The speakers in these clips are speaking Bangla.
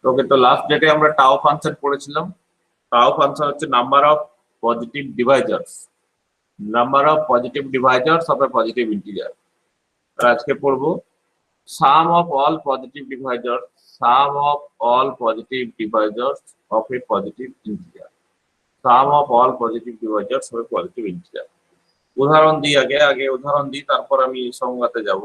ওকে, তো লাস্ট ডেটে আমরা টাও ফাংশন পড়েছিলাম। টাও ফাংশন হচ্ছে number of positive divisors, number of positive divisors of a positive integer. আজকে পড়বো sum of all positive divisors, sum of all positive divisors of a positive integer, sum of all positive divisors of a positive integer। উদাহরণ দিই, আগে আগে উদাহরণ দিই, তারপর আমি সংজ্ঞাতে যাব।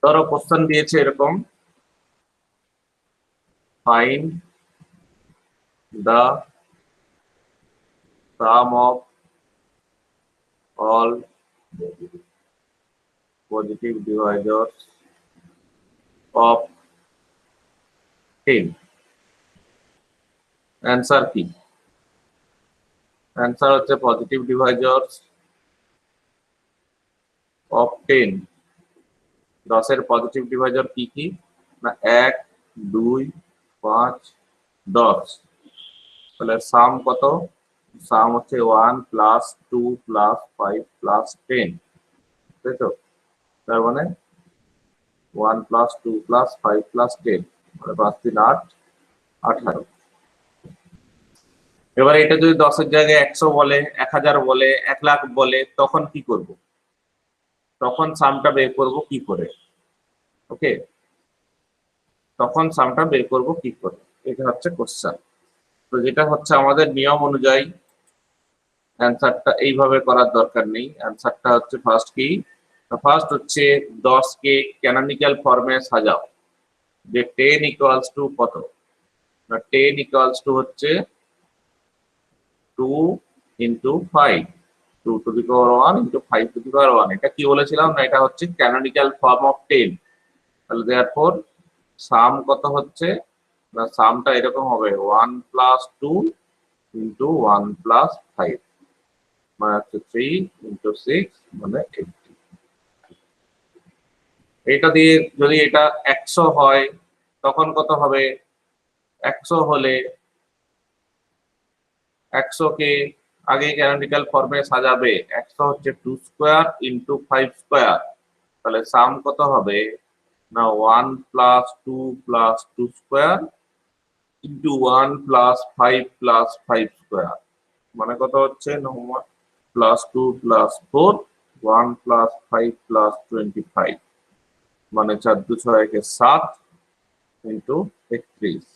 ধরো কোশ্চেন দিয়েছে এরকম, find the sum of all positive divisors of 10। Answer কি? অ্যান্সার হচ্ছে পজিটিভ ডিভাইজার্স অফ 10। 10 এর পজিটিভ ডিভাইজার কি কি না 1, 2, 5, 10। তাহলে সাম কত? সাম হচ্ছে 1 প্লাস 2 প্লাস 5 প্লাস 10, তাই তো? তার মানে 1 প্লাস 2 প্লাস 5 প্লাস 10, মানে 5 3 8, 18। এবার এটা যদি 10 এর জায়গায় 100 বলে, 1000 বলে, 1 লাখ বলে, তখন কি করব? তখন সামটা বের করব কি করে? ওকে, তখন সামটা বের করব কি করে, এটা হচ্ছে কোশ্চেন। তো যেটা হচ্ছে আমাদের নিয়ম অনুযায়ী অ্যান্সারটা এইভাবে করার দরকার নেই। অ্যান্সারটা হচ্ছে ফার্স্ট কি, ফার্স্ট হচ্ছে 10 কে ক্যানোনিক্যাল ফর্মে সাজাও। যে 10 ইকুয়ালস টু কত না 10 ইকুয়ালস টু হচ্ছে 2 into 5, 2 to the power 1 into 5 to the power 1। এটা কি বলেছিলাম না, এটা হচ্ছে ক্যানোনিক্যাল ফর্ম অফ 10। তাহলে দেয়ারফর সাম কত হচ্ছে না, সামটা এরকম হবে 1 প্লাস 2 ইন্টু 1 প্লাস 5, মানে হচ্ছে 3 ইন্টু 6, মানে 80। এটা দিয়ে যদি এটা 100 হয় তখন কত হবে? 100 হলে 100 কে আগে ক্যানোনিক্যাল ফর্মে সাজাবে। 100 হচ্ছে 2 স্কোয়ার ইন্টু 5 স্কোয়ার। তাহলে সাম কত হবে না 1 plus 2 plus 2 square into 1 plus 5 plus 5 square, মানে কত হচ্ছে না 1 প্লাস 2 প্লাস 4, 1 প্লাস 5 প্লাস 25, মানে 4 2 6 7 ইন্টু 31,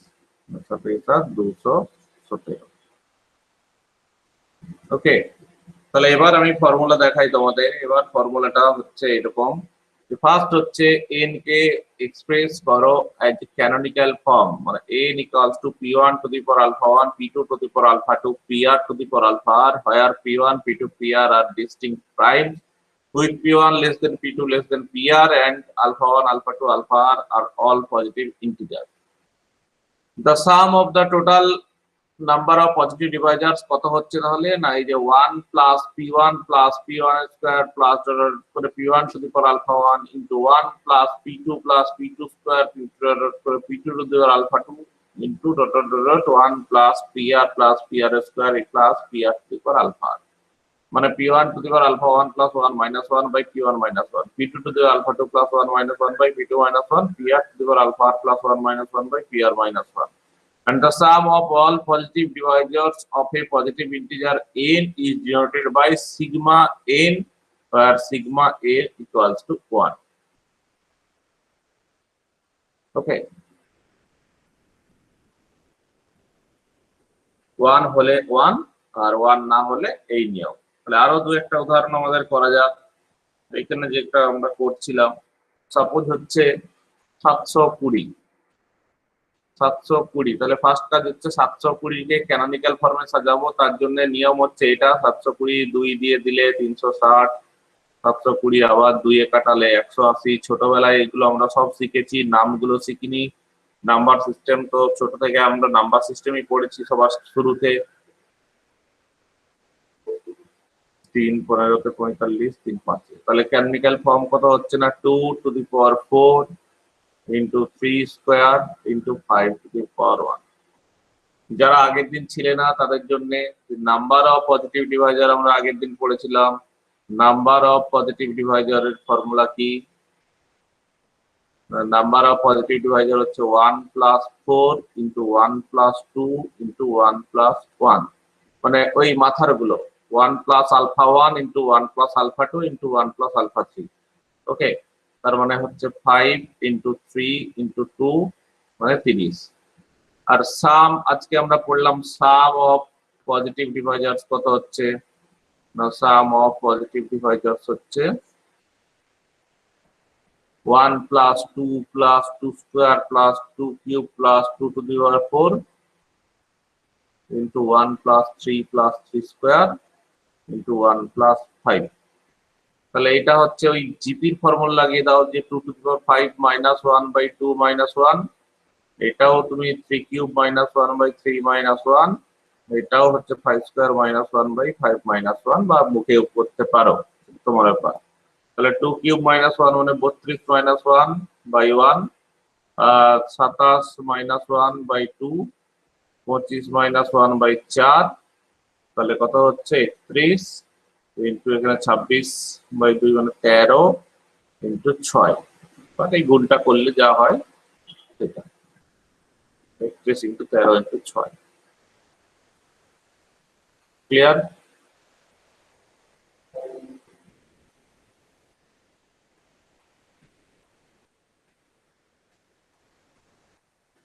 217। ওকে, তাহলে এবার আমি ফর্মুলা দেখাই তোমাদের। এবার ফর্মুলাটা হচ্ছে এরকম, ফার্স্ট হচ্ছে n কে এক্সপ্রেস করো এজ ক্যানোনিক্যাল ফর্ম, মানে n equals to p1 to the power alpha 1, p2 to the power alpha 2, pr to the power alpha r, where p1 p2 pr are distinct primes with p1 less than p2 less than pr and alpha 1 alpha 2 alpha r are all positive integers। The sum of the total number of positive divisors কত হচ্ছে তাহলে না, এই যে 1 plus p1 plus p1 square plus করে p1 to the power alpha 1 into 1 plus p2 plus p2 square করে p2 to the power alpha 2 into dot dot dot 1 plus pr square plus pr to the power alpha, মানে p1 to the power alpha 1 plus 1 minus 1 by p1 minus 1, p2 to the power alpha 2 plus 1 minus 1 by p2 minus 1, pr to the power alpha r plus 1 minus 1 by pr minus 1। And the sum of all positive divisors of a positive integer n is denoted by sigma n, where sigma n equals to 1. Okay, 1 হলে 1 আর 1 না হলে এই নিয়ম। তাহলে আরো দু একটা উদাহরণ আমাদের করা যাক। এখানে যেটা আমরা করছিলাম, সাপোজ হচ্ছে 720, তাহলে ফার্স্ট কাজ হচ্ছে 720 কে ক্যানোনিক্যাল ফর্মে সাজাবো। তার জন্য নিয়ম হচ্ছে এটা 720 2 দিয়ে দিলে 360, 720 আবার 2 এ কাটালে 180। ছোটবেলায় এগুলো আমরা সব শিখেছি, নামগুলো শিখিনি। নাম্বার সিস্টেম তো ছোট থেকে আমরা নাম্বার সিস্টেমই পড়েছি সবার শুরুতে। 3 15 তে 45, 3 5, তাহলে ক্যানোনিক্যাল ফর্ম কত হচ্ছে না 2 to the power 4 into 3 square into 5 to the power 1। যারা আগের দিন ছিলে না তাদের জন্য নাম্বার অফ পজিটিভ ডিভাইজার আমরা আগের দিন পড়েছিলাম। নাম্বার অফ পজিটিভ ডিভাইজারের ফর্মুলা কি? নাম্বার অফ পজিটিভ ডিভাইজার হচ্ছে 1 + 4 × 1 + 2 × 1 + 1, মানে ওই মাথার গুলো 1 + α1 × 1 + α2 × 1 + α3। ওকে, তার মানে হচ্ছে 5 × 3 × 2 মানে 30। আর সাম আজকে আমরা পড়লাম সাম অফ পজিটিভ ডিভাইজার্স কত হচ্ছে না, সাম অফ পজিটিভ ডিভাইজার্স হচ্ছে 1 + 2 + 2 square + 2 cube + 2 to the power 4 × 1 + 3 + 3 square × 1 + 5। তাহলে এটা হচ্ছে ওই জিপির ফর্মুলা লাগিয়ে দাও যে 2 টু দি পাওয়ার 5 - 1/2 - 1, এটাও তুমি 3 কিউব - 1/3 - 1, এটাও হচ্ছে 5 স্কয়ার - 1/5 - 1, বা মুখে করতে পারো, তোমার ব্যাপার। তাহলে 2 কিউব - 1 মানে 32 - 1/1, 27 - 1/2, 25 - 1/4, তাহলে কত হচ্ছে 31 ইন্টু এখানে 26/2 মানে 13 ইন্টু 6, মানে এই গুণটা করলে যা হয় সেটা 31 ইন্টু 13 ইন্টু 6। ক্লিয়ার?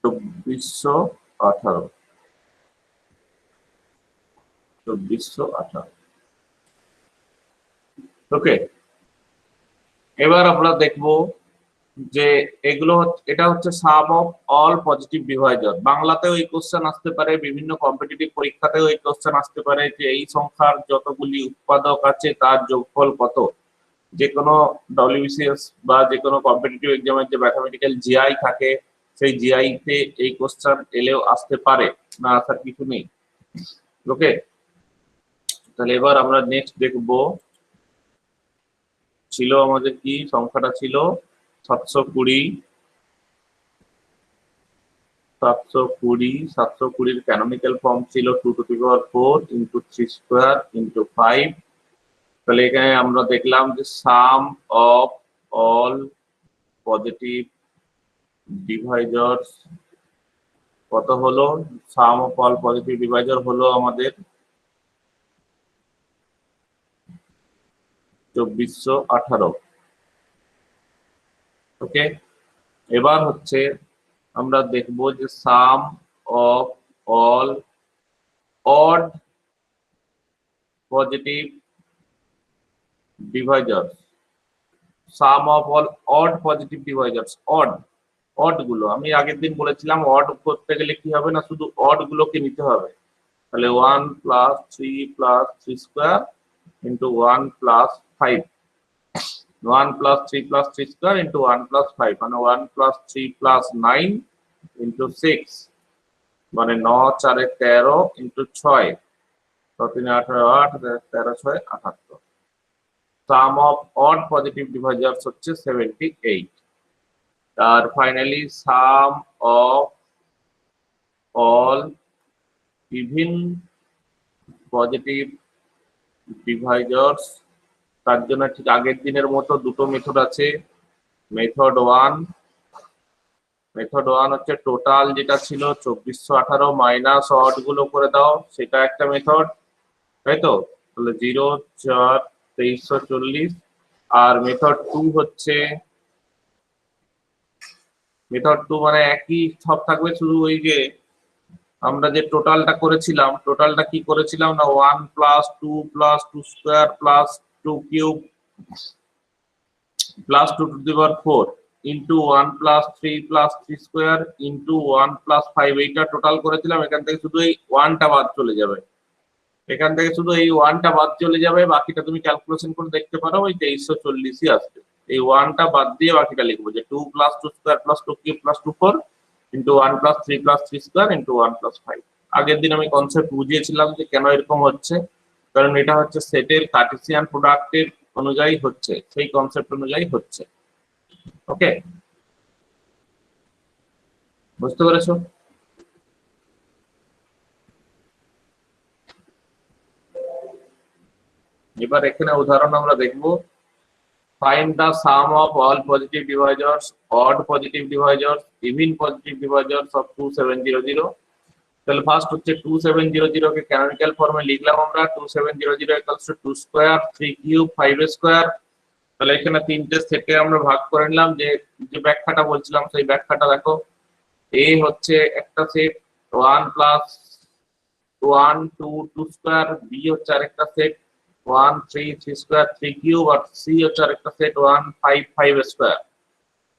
চব্বিশশো 18। ওকে, এবার আমরা দেখব যে এগুলো এটা হচ্ছে sum of all positive Deviser. বাংলাতেও এই কোশ্চেন আসতে পারে, বিভিন্ন কম্পিটিটিভ পরীক্ষাতেও এই কোশ্চেন আসতে পারে যে এই সংখ্যার যতগুলি উৎপাদক আছে তার যোগফল কত। যে কোনো ডব্লিউবিসিএস বা যে কোনো কম্পিটিটিভ এক্সামের যে ম্যাথমেটিক্যাল জিআই থাকে, সেই জিআই তে এই কোশ্চেন এলেও আসতে পারে, না আসার কিছু নেই। ওকে, তাহলে এবার আমরা নেক্সট দেখব, ছিল আমাদের কি সংখ্যাটা ছিল 720। 720 ক্যানোনিক্যাল ফর্ম ছিল 2 টু দি পাওয়ার 4 × 3 স্কয়ার × 5। তাহলে এখানে আমরা দেখলাম যে sum of all positive divisors কত হলো। Sum of all positive divisor হলো আমাদের 2418। ওকে, এবার হচ্ছে আমরা দেখব যে sum of all odd positive divisors. Sum of all odd positive divisors, odd গুলো আমি আগের দিন বলেছিলাম অড করতে গেলে কি হবে না, শুধু অড গুলোকে নিতে হবে। তাহলে 1 + 3 + 3 স্কয়ার × 1 + 5, 1 + 3 + 3 স্কয়ার × 1 + 5 মানে 1 + 3 + 9 × 6, মানে 9 × 4 = 13 × 6, 6 × 3 = 18, 8 13 × 6 = 78। Sum of odd positive divisors হচ্ছে 78। আর finally sum of all even positive divisors, তার জন্য ঠিক আগের দিনের মতো দুটো মেথড আছে। মেথড 1 হচ্ছে টোটাল যেটা ছিল 2418 মাইনাস অড গুলো করে দাও, সেটা একটা মেথড, তাই তো? তাহলে 0 4 2340। আর মেথড 2 হচ্ছে, মেথড 2 মানে একই সব থাকবে, শুধু ওই যে আমরা যে টোটালটা করেছিলাম, টোটালটা কি করেছিলাম না 1 + 2 + 2 square + 2 cube + 2 to the power 4 into 1 + 3 + 3 square into 1 + 5, এইটা টোটাল করেছিলাম। এখান থেকে শুধু এই 1টা বাদ চলে যাবে, এখান থেকে শুধু এই 1টা বাদ চলে যাবে, বাকিটা তুমি ক্যালকুলেশন করে দেখতে পারো, ওই 2340ই আসবে। এই 1টা বাদ দিয়ে বাকিটা লিখবো যে 2 + 2 square + 2 cube + 2 4 into 1 + 3 + 3 square into 1 + 5। আগের দিন আমি কনসেপ্ট বুঝিয়েছিলাম যে কেন এরকম হচ্ছে, কারণ এটা হচ্ছে সেটের কার্টেসিয়ান প্রোডাক্টের অনুযায়ী হচ্ছে, সেই কনসেপ্ট অনুযায়ী হচ্ছে। ওকে, বুঝতে পেরেছো? এবার এখানে উদাহরণ আমরা দেখব, find the sum of all positive divisors, odd positive divisors, even positive divisors of 2700। তাহলে ফার্স্ট হচ্ছে 2700 কে ক্যানোনিক্যাল ফর্মে লিখলাম আমরা 2700 equals to 2 square 3 cube 5 square. তাহলে এখানে তিনটে সেটে আমরা ভাগ করে নিলাম, যে যে ব্যাখ্যাটা বলছিলাম সেই ব্যাখ্যাটা দেখো। এ হচ্ছে একটা সেট 1 প্লাস 1 2 2 স্কয়ার, বি হচ্ছে আরেকটা সেট 1 3 3 স্কয়ার 3 কিউব, আর সি হচ্ছে আরেকটা সেট 1 5 5 স্কয়ার।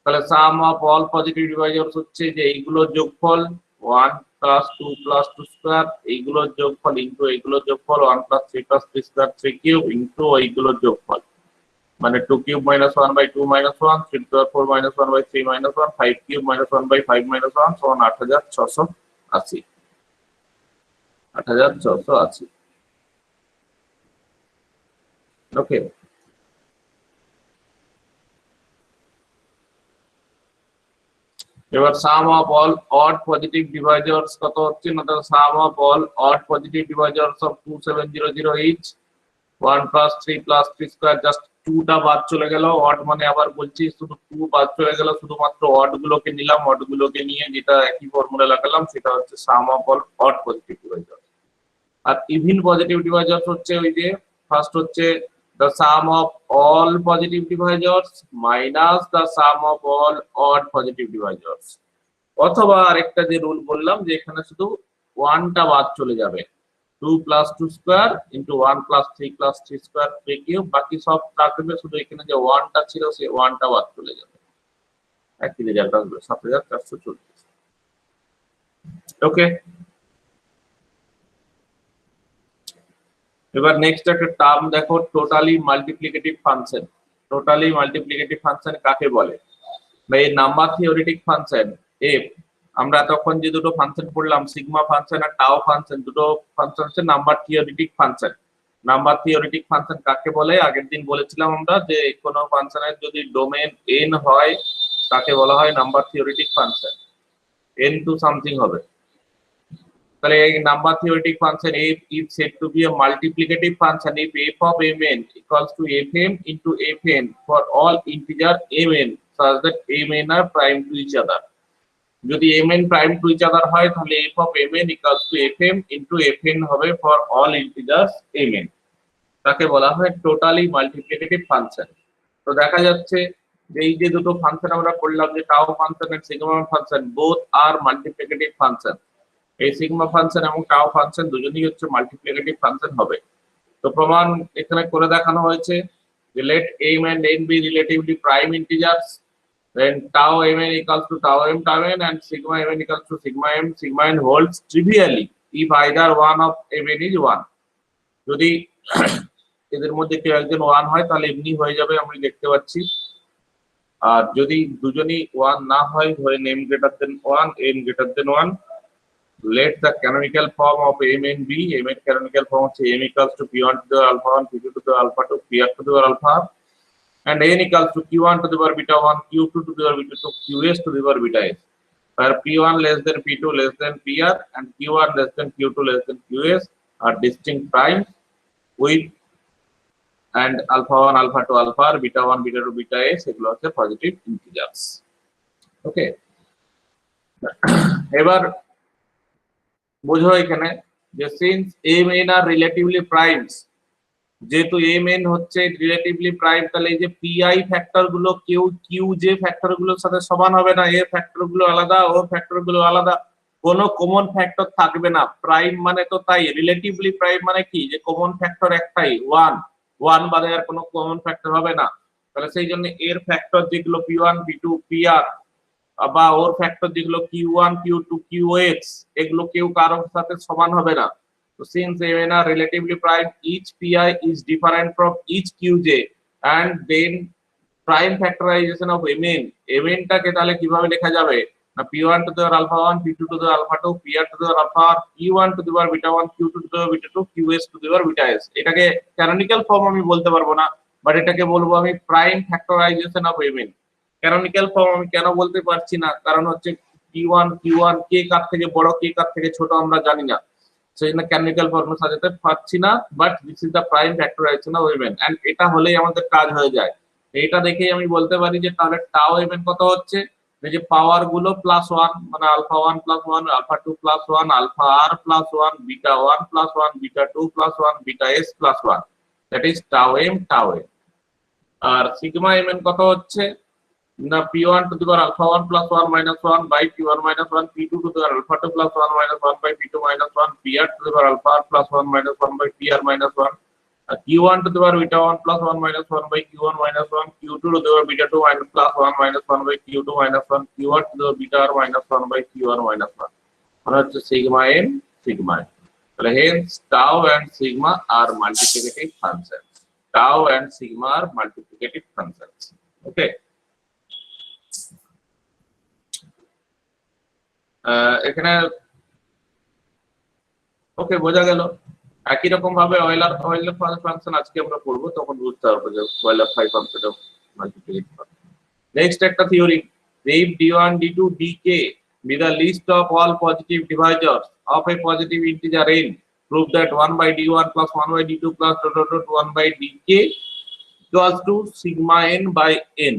তাহলে sum of all positive divisors হচ্ছে যে এইগুলোর যোগফল 1 প্লাস 2 প্লাস 2 স্কয়ার, এইগুলোর যোগফল ইনটু এইগুলোর যোগফল 1 প্লাস 3 স্কয়ার 3 কিউব ইনটু এইগুলোর যোগফল, মানে 2 cube minus 1 by 2 minus 1, 3 to 4 minus 1 by 3 minus 1, 5 cube minus 1 by 5 minus 1 সমান 8680। 8680। ওকে, এবার sum of all odd positive divisors কত হচ্ছে না, তাহলে sum of all odd positive divisors of 2700 each 1 plus 3 plus 3 square, just 2 টা বাদ চলে গেল, অড মানে আবার বলছি শুধু 2 বাদ চলে গেল, শুধুমাত্র অড গুলোকে নিলাম, অড গুলোকে নিয়ে যেটা একই ফর্মুলা লাগালাম সেটা হচ্ছে sum of all odd positive divisors. আর ইভিন পজিটিভ ডিভাইজারস হচ্ছে ওই যে ফার্স্ট হচ্ছে the sum of all positive divisors minus the sum of all odd positive divisors, অথবা আরেকটা যে রুল বললাম যে এখানে শুধু 1 টা বাদ চলে যাবে, 2 plus 2 square into 1 plus 3 plus 3 square 3 cube, বাকি সব থাকবে, শুধু এখানে যে 1 টা ছিল সেই 1 টা বাদ চলে যাবে, একই রেজাল্ট আসবে 7440। ওকে, এবার নেক্সট একটা টার্ম দেখো, totally multiplicative function. Totally multiplicative function কাকে বলে? এই নাম্বার থিওরিটিক ফাংশন এফ, আমরা তখন যে দুটো ফাংশন পড়লাম সিগমা ফাংশন আর টাও ফাংশন, দুটো ফাংশন হচ্ছে number theoretic function. Number theoretic function কাকে বলে? আগের দিন বলেছিলাম আমরা যে কোনো ফাংশনের যদি ডোমেন n হয় তাকে বলা হয় number theoretic function, n to something হবে। তাহলে এই number theoretic function f is said to be a multiplicative function if f of mn equals to fm into fn for all integer mn such that mn are prime to each other। যদি mn prime to each other হয় তাহলে f of mn equals to fm into fn হবে for all integers mn, তাকে বলা হয় টোটালি মাল্টিপ্লিকেটিভ ফাংশন। তো দেখা যাচ্ছে যে এই যে দুটো ফাংশন আমরা পড়লাম যে tau function and sigma function both are multiplicative function, এই সিগমা ফাংশন এবং টাও ফাংশন দুজনেই হচ্ছে মাল্টিপ্লিকেটিভ ফাংশন হবে। তো প্রমাণ এখানে করে দেখানো হয়েছে যে let m and n be relatively prime integers, then tau mn equals to tau m and sigma mn equals to sigma n holds trivially if either one of mn is 1। যদি এদের মধ্যে কেউ একজন 1 হয় তাহলে এমনি হয়ে যাবে, আমরা দেখতে পাচ্ছি। আর যদি দুজনই 1 না হয়, ধরে m greater than 1 n greater than 1, let the canonical form of mn be, mn canonical form হচ্ছে m equals to p1 to the alpha 1 p2 to the alpha 2 pr to the alpha, and n equals to q1 to the power beta 1 q2 to the power beta 2 qs to the power beta s, where p1 less than p2 less than pr and q1 less than q2 less than qs are distinct primes with and alpha 1 alpha 2 alpha beta 1 beta 2 beta s এগুলো হচ্ছে পজিটিভ ইন্টিজার্স। ওকে, এবার বুঝো এখানে যে সিন্স mn আর রিলেটিভলি প্রাইমস, যেহেতু mn হচ্ছে রিলেটিভলি প্রাইম, তাহলে এই যে pi ফ্যাক্টর গুলো কেউ qj ফ্যাক্টর গুলোর সাথে সমান হবে না, এর ফ্যাক্টর গুলো আলাদা ওর ফ্যাক্টর গুলো আলাদা, কোনো কমন ফ্যাক্টর থাকবে না। প্রাইম মানে তো তাই, রিলেটিভলি প্রাইম মানে কি যে কমন ফ্যাক্টর একটাই 1, 1 বাদে আর কোনো কমন ফ্যাক্টর হবে না। তাহলে সেই জন্য এর ফ্যাক্টর যেগুলো p1 p2 pr বা ওর ফ্যাক্টর যেগুলো q1 q2 qx এগুলো কেউ কারোর সাথে সমান হবে না। তো since mn are relatively prime, each pi is different from each qj and then prime factorization of mn টাকে তাহলে কিভাবে লেখা যাবে না, p1 to the power alpha 1 p2 to the power alpha 2 pr to the power alpha q1 to the power beta 1 q2 to the power beta 2 qs to the power beta s। এটাকে ক্যানোনিক্যাল ফর্ম আমি বলতে পারবো না, বাট এটাকে বলবো আমি prime factorization of mn। Canonical form আমি কেন বলতে পারছি না, কারণ হচ্ছে p1 q1 কে কার থেকে বড় কে কার থেকে ছোট আমরা জানি না, সেই জন্য ক্যানোনিক্যাল ফর্মে সাজাতে পারছি না, but this is the prime factorization of MN, and এটা হলেই আমাদের কাজ হয়ে যায়। এটা দেখেই আমি বলতে পারি যে তাহলে টাও এমএন কত হচ্ছে, এই যে পাওয়ার গুলো +1 মানে α1 + 1, α2 + 1, α_r + 1, β1 + 1, β2 + 1, βs + 1, দ্যাট ইজ টাও এম টাও এম। আর সিগমা এমএন কত হচ্ছে না p1 to the power α1 + 1 - 1 by p1 - 1, p2 to the power α2 + 1 - 1 by p2 - 1, pr to the power α + 1 - 1 by pr - 1, q1 to the power β1 + 1 - 1 by q1 - 1, q2 to the power β2 + 1 - 1 by q2 - 1, q1 to the power βr - 1 by qr - 1, মানে হচ্ছে সিগমা n সিগমা n। তাহলে hence tau and sigma are multiplicative function, tau and sigma are multiplicative function. Okay, এখানে ওকে বোঝা গেল। একই রকম ভাবে অয়েলার ফাংশন আজকে আমরা পড়বো, তখন বুঝতে পারবো যে Euler function of multiplicative function. Next একটা theory, if d1 d2 dk be the list of all positive divisors of a positive integer n, prove that 1 by d1 plus 1 by d2 plus ... 1 by dk equals to sigma n by n।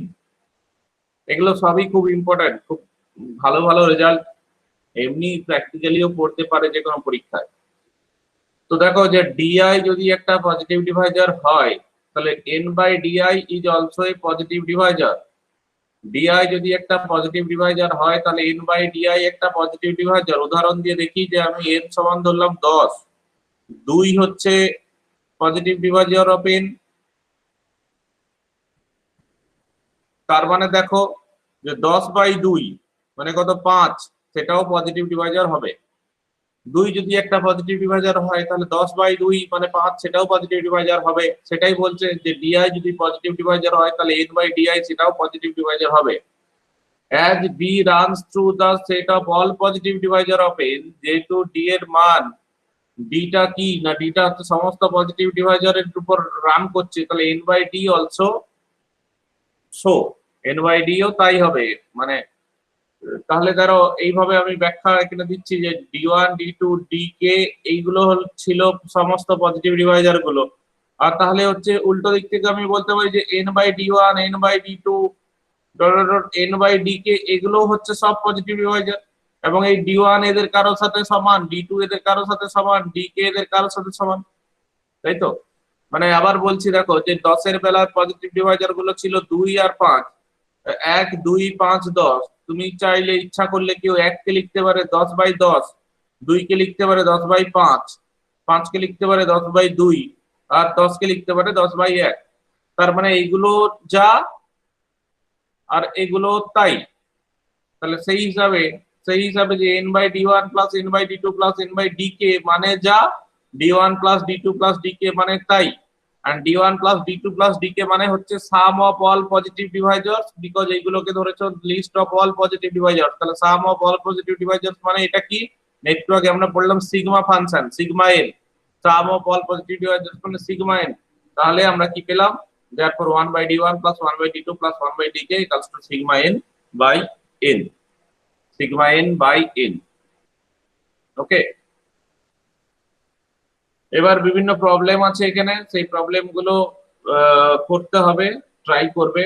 এগুলো সবই খুব ইম্পর্টেন্ট, খুব ভালো ভালো রেজাল্ট এমনি প্র্যাকটিক্যালিও পড়তে পারে যে কোনো পরীক্ষায়। তো দেখো যে ডিআই যদি একটা পজিটিভ ডিভাইজার হয়, তাহলে n by d i is also a positive divisor. D i যদি একটা পজিটিভ ডিভাইজার হয়, তাহলে n বাই ডিআই একটা পজিটিভ ডিভাইজার। উদাহরণ দিয়ে দেখি যে আমি n সমান ধরলাম 10, 2 হচ্ছে পজিটিভ ডিভাইজার অফ n, তার মানে দেখো যে 10 বাই 2 মানে কত 5, সেটাও পজিটিভ ডিভাইজার হবে। 2 যদি একটা পজিটিভ ডিভাইজার হয়, তাহলে 10 বাই 2 মানে 5, সেটাও পজিটিভ ডিভাইজার হবে। সেটাই বলছে যে ডিআই যদি পজিটিভ ডিভাইজার হয়, তাহলে n বাই ডিআই সেটাও পজিটিভ ডিভাইজার হবে। as b runs through the set of all positive divisor of n, যেহেতু d এর মান ডিটা কি না, ডিটা হচ্ছে সমস্ত পজিটিভ ডিভাইজারের উপর রান করছে, তাহলে n by d also so n by d ও তাই হবে। মানে তাহলে ধরো এইভাবে আমি ব্যাখ্যা এখানে দিচ্ছি যে d1 d2 dk এইগুলো ছিল সমস্ত পজিটিভ ডিভাইজার গুলো, আর তাহলে হচ্ছে উল্টো দিক থেকে আমি বলতে পারি যে n by d1 n by d2 n by dk এগুলো হচ্ছে সব পজিটিভ ডিভাইজার, এবং এই d1 এদের কারোর সাথে সমান, d2 এদের কারোর সাথে সমান, dk এদের কারোর সাথে সমান, তাই তো? মানে আবার বলছি দেখো যে 10 এর বেলার পজিটিভ ডিভাইজার গুলো ছিল 2 আর 5, 1 2 5 10। তুমি চাইলে ইচ্ছা করলে কেউ 1 কে লিখতে পারে 10 বাই 10, 2 কে লিখতে পারে 10 বাই 5, 5 কে লিখতে পারে 10 বাই 2, আর 10 কে লিখতে পারে 10 বাই 1। তার মানে এইগুলো যা আর এগুলো তাই। তাহলে সেই হিসাবে যে n by d1 plus n by d2 plus n by dk মানে যা, d1 plus d2 plus dk মানে তাই, and d1 plus d2 plus dk মানে হচ্ছে sum of all positive divisors, because এইগুলোকে ধরেছো list of all positive divisors। তাহলে sum of all positive divisors মানে এটা কি, একটু আগে আমরা পড়লাম sigma function, sigma n, sum of all positive divisors মানে সিগমা n। তাহলে আমরা কি পেলাম, therefore 1 by d1 plus 1 by d2 plus 1 by dk equals to sigma n by n, sigma n by n। ওকে, এবার বিভিন্ন প্রবলেম আছে এখানে, সেই প্রবলেম গুলো করতে হবে, ট্রাই করবে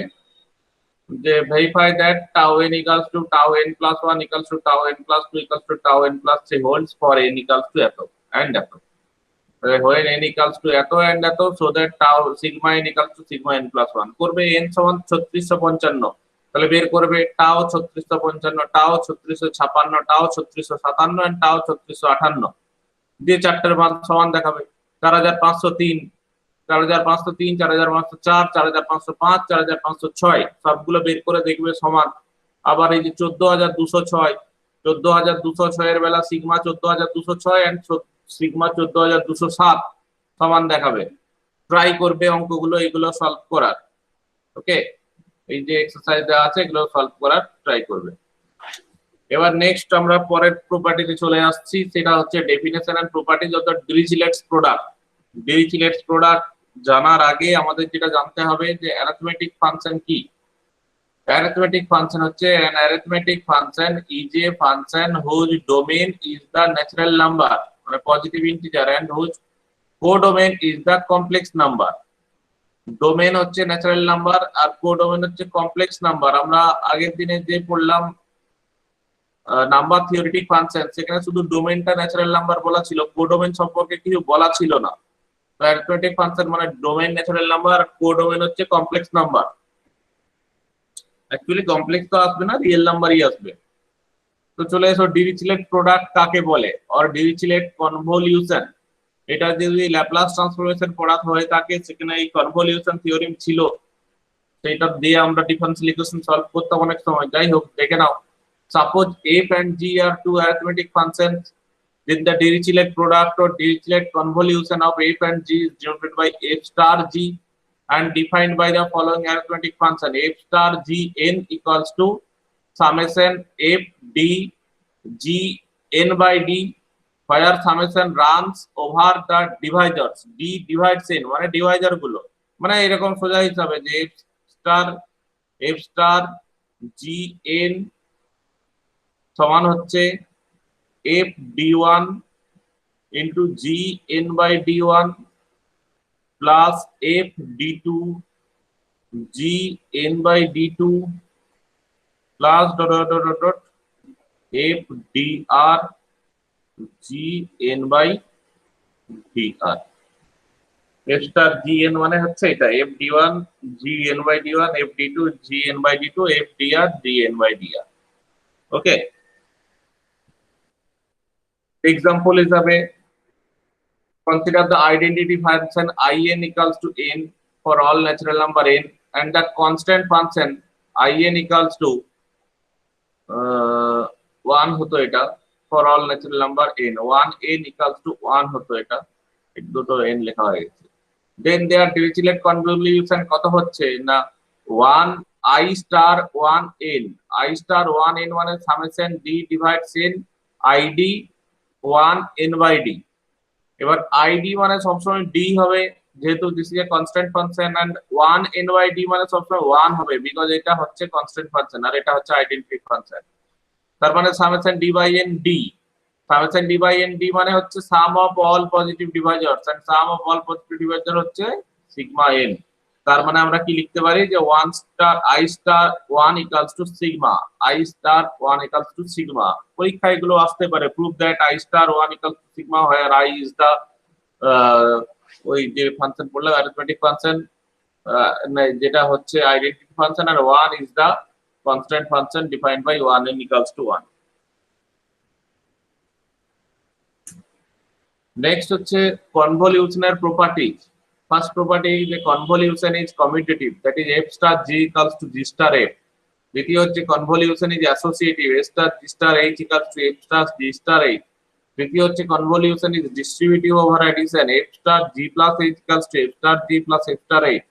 যে verify that tau n equals to tau n plus 1 equals to tau n plus 2 equals to tau n plus 3 holds for n equals to এত and এত, when n equals to এত and এত, so that tau sigma n equals to sigma n plus 1 করবে। n সমান 3655, তাহলে বের করবে tau 3655, tau 3656, tau 3657 and tau 3658 দিয়ে চারটার মান সমান দেখাবে। 4503, 4503, 4504, 4505, 4506 সবগুলো বের করে দেখবে সমান। আবার এই যে 14206, 14206 এর বেলা সিগমা 14206 এন্ড সিগমা 14207 সমান দেখাবে। ট্রাই করবে অঙ্কগুলো এগুলো সলভ করার। ওকে, এই যে এক্সারসাইজ দেওয়া আছে এগুলো সলভ করার ট্রাই করবে। এবার নেক্সট আমরা পরের প্রপার্টিতে চলে আসছি, সেটা হচ্ছে definition and properties of the Dirichlet's product. Dirichlet's product জানার আগে আমাদের যেটা জানতে হবে যে অ্যারিথমেটিক ফাংশন কি। অ্যারিথমেটিক ফাংশন হচ্ছে an arithmetic function is a function whose domain is the natural number মানে positive integer and whose codomain is the complex number. Domain হচ্ছে ন্যাচারাল নাম্বার আর কোডোমেন হচ্ছে কমপ্লেক্স নাম্বার। আমরা আগের দিনে যে পড়লাম নাম্বার থিওরিটিক ফাংশন, সেখানে শুধু ডোমেনটা ন্যাচারাল নাম্বার বলা ছিল, কোডোমেন সম্পর্কে কিছু বলা ছিল না। তো অ্যারিথমেটিক ফাংশন মানে ডোমেন ন্যাচারাল নাম্বার, কোডোমেন হচ্ছে কমপ্লেক্স নাম্বার। অ্যাকচুয়ালি কমপ্লেক্স তো আসবে না, রিয়েল নাম্বারই আসবে। তো চলে এসো, ডিরিচলেট প্রোডাক্ট কাকে বলে অর ডিরিচলেট কনভলিউশন। এটা যদি ল্যাপ্লাস ট্রান্সফরমেশন পড়াতে হয় তাকে, সেখানে এই কনভলিউশন থিওরিম ছিল, সেটা দিয়ে আমরা ডিফারেন্সিয়াল ইকুয়েশন সলভ করতাম অনেক সময়। যাই হোক, দেখে নাও। Suppose f and g are two arithmetic functions, then the Dirichlet product or Dirichlet convolution of f and g is denoted by f star g and defined by the following arithmetic function: f star g n equals to summation f d g n by d, where summation runs over the divisors d divides n, মানে ডিভাইজার গুলো, মানে এরকম সোজা হিসাবে যে f star g n সমান হচ্ছে f d1 into g n by d1 plus f d2 g n by d2 plus dot dot dot dot dot f dr g n by dr। f star g n মানে হচ্ছে এটা f d1 g n by d1, f d2 g n by d2, f dr g n by dr। Okay, example হিসাবে consider the identity function in equals to n for all natural number n and the constant function in equals to 1 হতো এটা for all natural number n, 1 n equals to 1 হতো এটা, এক দুটো n লেখা হয়ে গেছে। then their Dirichlet convolution কত হচ্ছে না 1 I star 1 n, I star 1 n মানে summation d divides n id 1 n by d। এবার id মানে সবসময় d হবে, যেহেতু this is a constant function, and 1 n by d মানে সবসময় 1 হবে, বিকজ এটা হচ্ছে কনস্ট্যান্ট ফাংশন আর এটা হচ্ছে আইডেন্টিটি ফাংশন। তার মানে summation d by n d, summation d by n d মানে হচ্ছে sum of all positive divisors, and sum of all positive divisor হচ্ছে সিগমা n। তার মানে আমরা কি লিখতে পারি যে 1 star i star 1 equals to sigma, i star 1 equals to sigma. পরীক্ষায় এগুলো আসতে পারে, prove that i star 1 equals to sigma, where i is the ওই যে ফাংশন বললাম অ্যারিথমেটিক ফাংশন, যেটা হচ্ছে আইডেন্টিটি ফাংশন, আর 1 is the constant function defined by 1 n equals to 1। Next হচ্ছে কনভলিউশনের properties. First property is a convolution is commutative, that is f star g equals to g star f. দ্বিতীয় হচ্ছে convolution is associative, f star g star h equals to f star g star h. তৃতীয় হচ্ছে convolution is distributive over addition, f star g plus h equals to f star g plus f star h,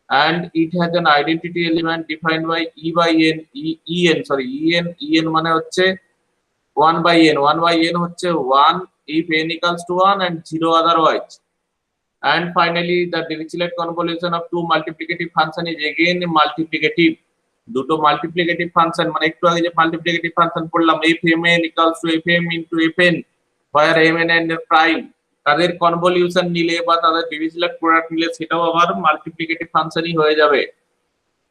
and it has an identity element defined by e by n, en মানে হচ্ছে 1 by n, 1 by n হচ্ছে 1 if n equals to 1 and 0 otherwise. And finally the Dirichlet convolution of two multiplicative function is again multiplicative, দুটো মাল্টিপ্লিকেটিভ ফাংশন, মানে একটু আগে যে মাল্টিপ্লিকেটিভ ফাংশন পড়লাম fmn equals to fm into fn, where mn and prime, তাদের কনভলিউশন নিলে বা তাদের ডিরিচলেট প্রোডাক্ট নিলে সেটাও আবার মাল্টিপ্লিকেটিভ ফাংশনই হয়ে যাবে।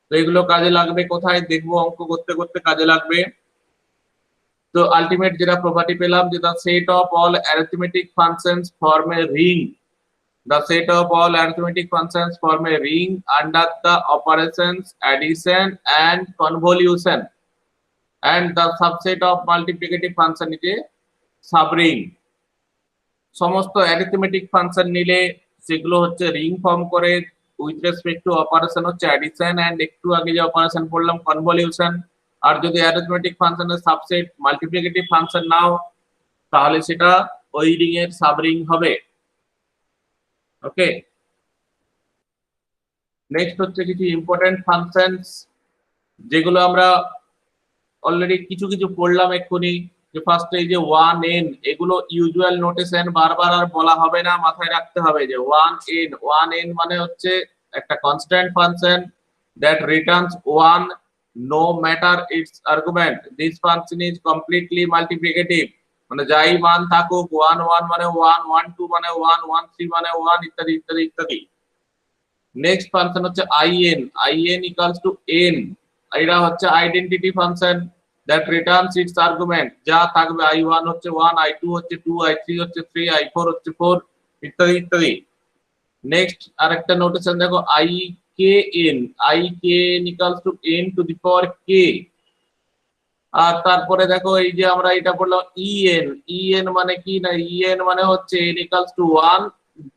তো এগুলো কাজে লাগবে কোথায় দেখবো, অঙ্ক করতে করতে কাজে লাগবে। তো আলটিমেট যেটা প্রপার্টি পেলাম, যেটা set of all arithmetic functions form A ring, the set of all arithmetic functions form a ring under the operations addition and convolution, and the subset of multiplicative function is a subring। সমস্ত arithmetic function নিলে সেগুলো হচ্ছে রিং ফর্ম করে, উইথ রেসপেক্ট টু অপারেশন হচ্ছে অ্যাডিশন, এন্ড একটু আগে যে অপারেশন পড়লাম কনভলিউশন। আর যদি arithmetic ফাংশনের সাবসেট মাল্টিপ্লিকেটিভ ফাংশন নাও, তাহলে সেটা ওই রিং এর সাবরিং হবে। ওকে, নেক্সট হচ্ছে কিছু ইম্পর্টেন্ট ফাংশনস যেগুলো আমরা অলরেডি কিছু কিছু পড়লাম এক্ষুনি। যে ফার্স্ট এই যে 1n, এগুলো ইউজুয়াল নোটেশন, বারবার আর বলা হবে না, মাথায় রাখতে হবে যে 1n মানে হচ্ছে একটা constant function that Returns 1 no matter its argument. This function is completely multiplicative. মানে যাই মান থাকুক 1 1 মানে 1 1 2 মানে 1 1 3 মানে 1 ইত্যাদি ইত্যাদি ইত্যাদি। নেক্সট ফাংশন হচ্ছে in ইকুয়ালস টু n, এটা হচ্ছে identity function that Returns it's argument, যা থাকবে i1 হচ্ছে 1, i2 হচ্ছে 2, i3 হচ্ছে 3, i4 হচ্ছে 4 ইত্যাদি ইত্যাদি। নেক্সট আরেকটা নোটেশন দেখো ikn equals to n two the power k। আর তারপরে দেখো এই যে আমরা এটা বললাম en মানে কি না, en মানে হচ্ছে n ইকুয়ালস টু 1,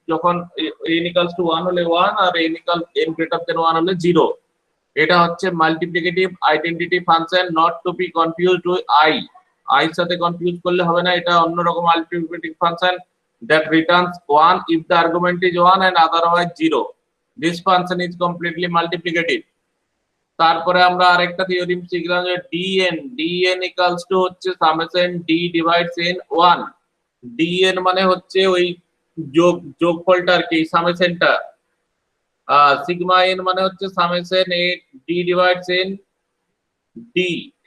যখন n ইকুয়ালস টু 1 হলে 1 আর n গ্রেটার দেন 1 হলে 0। এটা হচ্ছে multiplicative identity function, not to be confused with i এর সাথে কনফিউজ করলে হবে না, এটা অন্যরকম multiplicative function that returns 1 if the argument is 1 and otherwise 0. This function is completely multiplicative. তারপরে আমরা আরেকটা থিওরেম শিখলাম যে dn ইকুয়ালস টু হচ্ছে summation d divides n 1। dn মানে হচ্ছে ওই যোগফলটা আর কি, সামেশনটা। সিগমা n মানে হচ্ছে summation a d divides n d।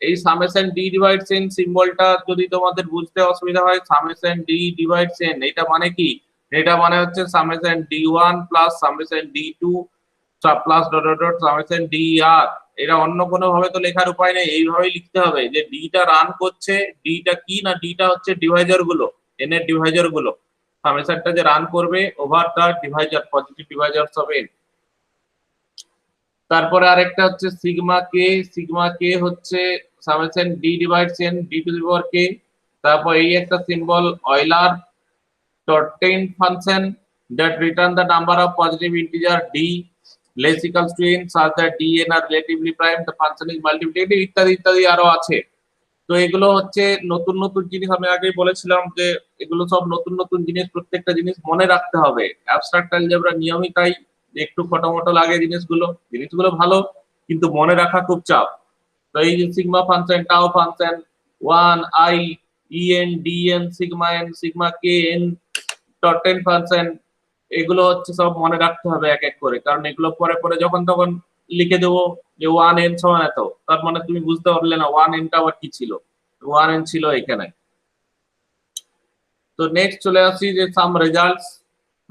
এই সামেশন d ডিভাইডস n সিম্বলটা যদি তোমাদের বুঝতে অসুবিধা হয়, সামেশন d ডিভাইডস n এটা মানে কি, এটা মানে হচ্ছে summation d1 plus summation d2 plus dot dot dot summation dr। এটা অন্য কোনো ভাবে তো লেখার উপায় নেই, এইভাবেই লিখতে হবে যে d টা রান করছে, d টা কি না, d টা হচ্ছে ডিভাইজার গুলো, n এর ডিভাইজার গুলো, সামেশনটা যে রান করবে over the divisor, positive divisors of n। তারপরে আরেকটা হচ্ছে সিগমা কে হচ্ছে summation d divides n d to the power k। তারপর এই একটা symbol Euler totient function that return the number of positive integer d less equals to n such that d n are relatively prime, the function is multiplicative ইত্যাদি ইত্যাদি আরো আছে। তো এগুলো হচ্ছে নতুন নতুন জিনিস, আমি আগেই বলেছিলাম যে এগুলো সব নতুন নতুন জিনিস, প্রত্যেকটা জিনিস মনে রাখতে হবে। অ্যাবস্ট্রাক্ট অ্যালজেব্রা নিয়মই তাই, একটু ফটোমটো লাগে জিনিসগুলো ভালো, কিন্তু মনে রাখা খুব চাপ। তো এই যে sigma function, tau function, 1 i en dn sigma n sigma k n totient function, এগুলো হচ্ছে সব মনে রাখতে হবে এক এক করে, কারণ এগুলো পরে পরে যখন তখন লিখে দেবো যে 1n সমান এত, তার মানে তুমি বুঝতে পারলে না 1n টা আবার কি ছিল, 1n ছিল এখানে। তো নেক্সট চলে আসি যে সাম রেজাল্টস।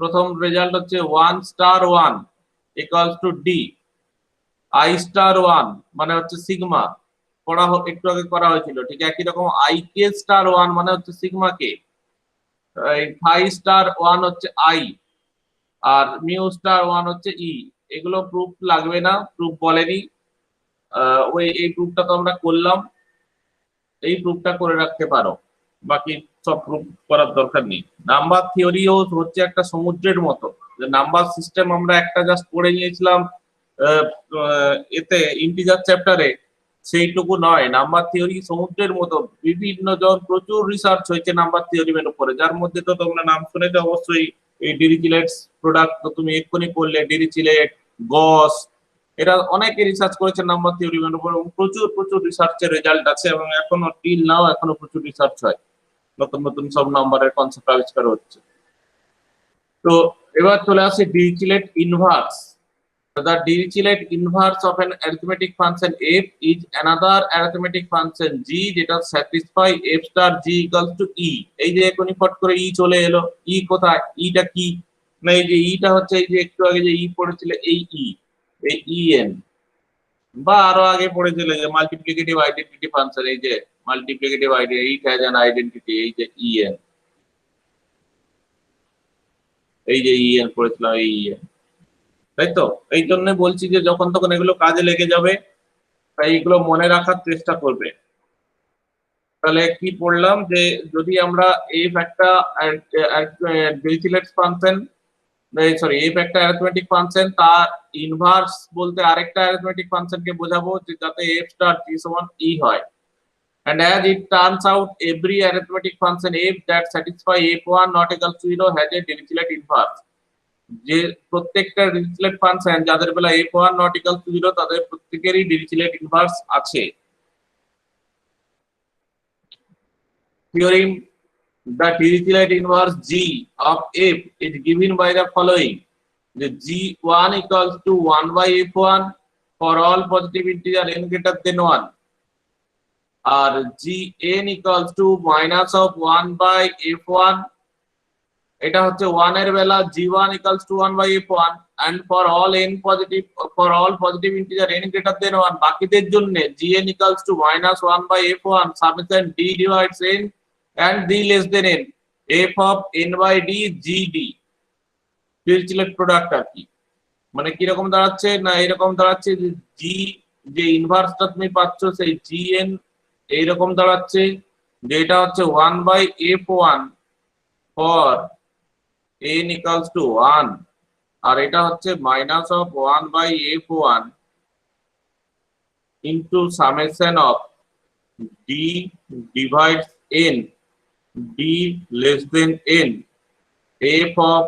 প্রথম রেজাল্ট হচ্ছে 1 star 1 equals two d, i star 1 মানে হচ্ছে সিগমা, একটু আগে করা হয়েছিল ঠিক একই রকম, i k স্টার 1 মানে হচ্ছে সিগমা কে, phi স্টার 1 হচ্ছে i, আর মিউ স্টার 1 হচ্ছে ই। এগুলো প্রুফ লাগবে না, প্রুফ বলেনি, ওই এই প্রুফটা তো আমরা করলাম, এই প্রুফটা করে রাখতে পারো, বাকি সব প্রুফ করার দরকার নেই। নাম্বার থিওরিও হচ্ছে একটা সমুদ্রের মতো, যে নাম্বার সিস্টেম আমরা একটা জাস্ট পড়ে নিয়েছিলাম এতে ইন্টিজার চ্যাপ্টারে, সেইটুকু নয়, নাম্বার থিওরি সমুদ্রের মতো, বিভিন্ন জন প্রচুর রিসার্চ হয়েছে নাম্বার থিওরিমের উপরে, যার মধ্যে তো তোমরা নাম শুনেছো অবশ্যই, এই ডিরিচলেটস প্রোডাক্ট তো তুমি এক্ষুনি করলে, ডিরিচলেট, গস, এরা অনেকে রিসার্চ করেছে নাম্বার থিওরিমের উপর, প্রচুর প্রচুর রিসার্চের রেজাল্ট আছে, এবং এখনো টিল নাও এখনো প্রচুর রিসার্চ হয়, নতুন নতুন সব নাম্বারের কনসেপ্ট আবিষ্কার হচ্ছে। তো এবার চলে আসে Dirichlet inverse. The Dirichlet inverse of an arithmetic function f is another arithmetic function g যেটা satisfy f star g equals to e। এই যে এখনই ফট করে e চলে এলো, e কোথায়, e টা কি না, এই যে e টা হচ্ছে এই যে একটু আগে যে e পড়েছিল এই e, এই en, বা আরো আগে পড়েছিল যে মাল্টিপ্লিকেটিভ আইডেন্টিটি ফাংশন, এই যে multiplicative identity, it has an identity, এই যে en, এই যে en পড়েছিলাম, এই en, তাই তো। এই জন্য বলছি যে যখন তখন এগুলো কাজে লেগে যাবে, তাই এগুলো মনে রাখার চেষ্টা করবে। তাহলে কি পড়লাম যে যদি আমরা f একটা ডিরিচলেট ফাংশন, সরি f একটা অ্যারিথমেটিক ফাংশন, তার ইনভার্স বলতে আরেকটা অ্যারিথমেটিক ফাংশনকে বোঝাবো যে যাতে f স্টার g সমান e হয়। And as it turns out, every arithmetic function f that satisfy f1 not equal to 0 has a Dirichlet inverse। যে প্রত্যেকটা ডিরিচলেট ফাংশন যাদের বেলা f1 not equal to 0 তাদের প্রত্যেকেরই ডিরিচলেট ইনভার্স আছে। Theorem: the Dirichlet inverse g of f is given by the following: the g1 equals to 1 by f1 for all positive integer n greater than 1, আর gn equals to minus of 1 by f1, এটা হচ্ছে 1 এর বেলা g1 equals to 1 by f1, and for all positive integer n greater than 1 বাকিদের জন্য gn equals to minus 1 by f1 summation d divides n and d less than n f of n by d gd Dirichlet product আর কি। মানে কি রকম দাঁড়াচ্ছে না এরকম দাঁড়াচ্ছে যে জি যে ইনভার্সটা তুমি পাচ্ছ সেই gn এইরকম দাঁড়াচ্ছে যে এটা হচ্ছে 1 by f1 for n equals to 1, আর এটা হচ্ছে minus of 1 by f1 into summation of d divides n d less than n f of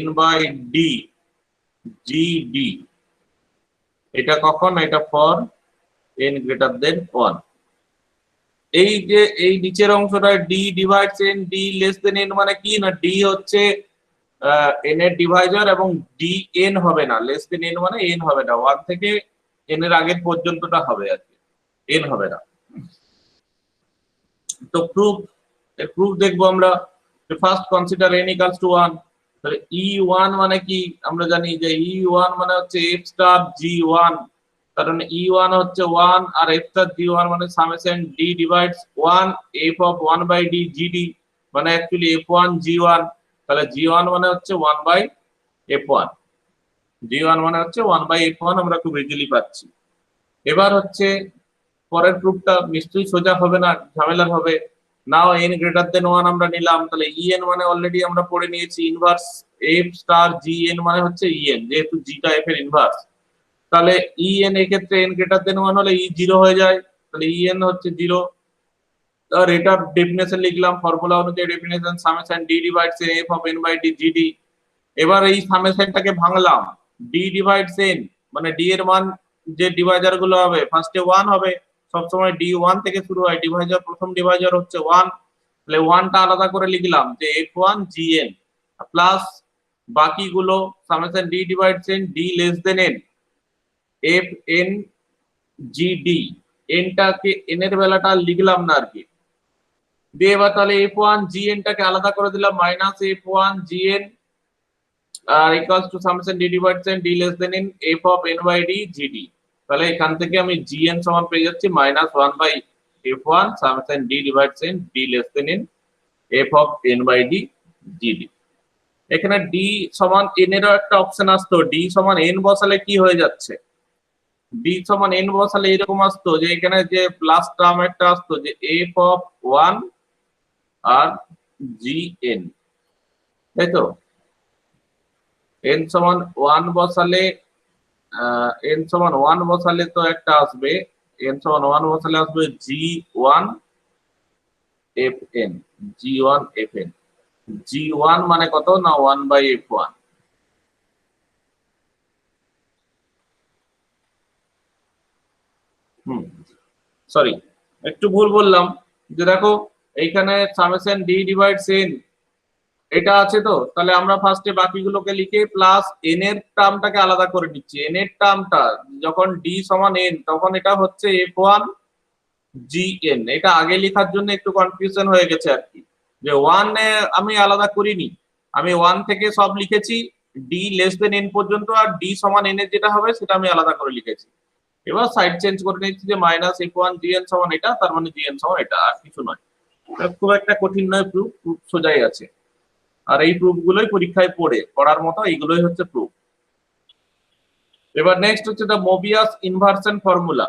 n by d gd, এটা কখন এটা for n greater than 1। এই যে এই নিচের অংশটা d divides n d less than n মানে কি না d হচ্ছে n এর ডিভাইজার এবং dn হবে না, less than n মানে n হবে না, 1 থেকে n এর আগের পর্যন্তটা হবে আর কি, n হবে না। তো প্রুফ দেখবো আমরা। First consider n equals to 1, তাহলে e1 মানে কি আমরা জানি যে e1 মানে হচ্ছে f star g1, কারণ e1 হচ্ছে 1 আর f star g1 মানে summation d divides 1 f of 1 by d gd মানে অ্যাকচুয়ালি f1 g1, তাহলে g1 মানে হচ্ছে 1 by f1, g1 মানে হচ্ছে 1 by f1 আমরা খুব ইজিলি পাচ্ছি। এবার হচ্ছে পরের প্রুফটা নিশ্চয়ই সোজা হবে না, ঝামেলার হবে। নাও n গ্রেটার দেন 1 আমরা নিলাম, তাহলে en মানে অলরেডি আমরা পড়ে নিয়েছি ইনভার্স f স্টার gn মানে হচ্ছে en, যেহেতু g টা f এর ইনভার্স, তাহলে en এর ক্ষেত্রে n গ্রেটার দেন 1 হলে e 0 হয়ে যায়, তাহলে en হচ্ছে 0। আর এটা ডেফিনেশন লিখলাম, ফর্মুলা অনুযায়ী definition summation d divides f of n by d gd। এবার এই সামেশনটাকে ভাঙলাম, d ডিভাইডস n মানে d এর মান যে ডিভাইজার গুলো হবে ফার্স্টে 1 হবে, সবসময় d 1 থেকে শুরু হয়, ডিভাইজার প্রথম ডিভাইজার হচ্ছে 1, তাহলে 1টা আলাদা করে লিখলাম যে f1 gn প্লাস বাকিগুলো summation d divides n d less than n fn gd, n টাকে n এর বেলাটা লিখলাম না আর কি, দিয়ে এবার তাহলে f1 gn টাকে আলাদা করে দিলাম মাইনাস f1 gn আর equals to summation d divides n d less than n f of n by d gd, তাহলে এখান থেকে আমি gn সমান পেয়ে যাচ্ছি minus 1 by f1 summation d divides n d less than n f of n by d gd। এখানে d সমান n এরও একটা অপশন আসতো, d সমান n বসালে কি হয়ে যাচ্ছে, d সমান n বসালে এরকম আসতো যে এখানে যে প্লাস টার্ম একটা আসতো যে f অফ 1 আর gn, তাই তো n সমান 1 বসালে n সমান 1 বসালে তো একটা আসবে, n সমান 1 বসালে আসবে g1 fn, g1 fn, g1 মানে কত না 1 বাই f1, সরি একটু ভুল বললাম, যে দেখো এইখানে সামেশন d ডিভাইডস n এটা আছে, তো তাহলে আমরা ফার্স্টে বাকিগুলোকে লিখে প্লাস n এর টার্মটাকে আলাদা করে নিচ্ছি, n এর টার্মটা যখন d সমান n তখন এটা হচ্ছে f1 gn, এটা আগে লেখার জন্য একটু কনফিউশন হয়ে গেছে আর কি, যে 1 এ আমি আলাদা করিনি, আমি 1 থেকে সব লিখেছি d লেস দেন n পর্যন্ত, আর d সমান n এর যেটা হবে সেটা আমি আলাদা করে লিখেছি। এবার সাইড চেঞ্জ করে নিচ্ছি যে মাইনাস f1 gn সমান এটা, তার মানে gn সমান এটা, আর কিছু নয়, খুব একটা কঠিন নয়, প্রুফ সোজাই আছে। আর এই প্রুফ গুলোই পরীক্ষায় পড়ার মতো, এইগুলোই হচ্ছে প্রুফ। এবার নেক্সট হচ্ছে the Mobius inversion formula.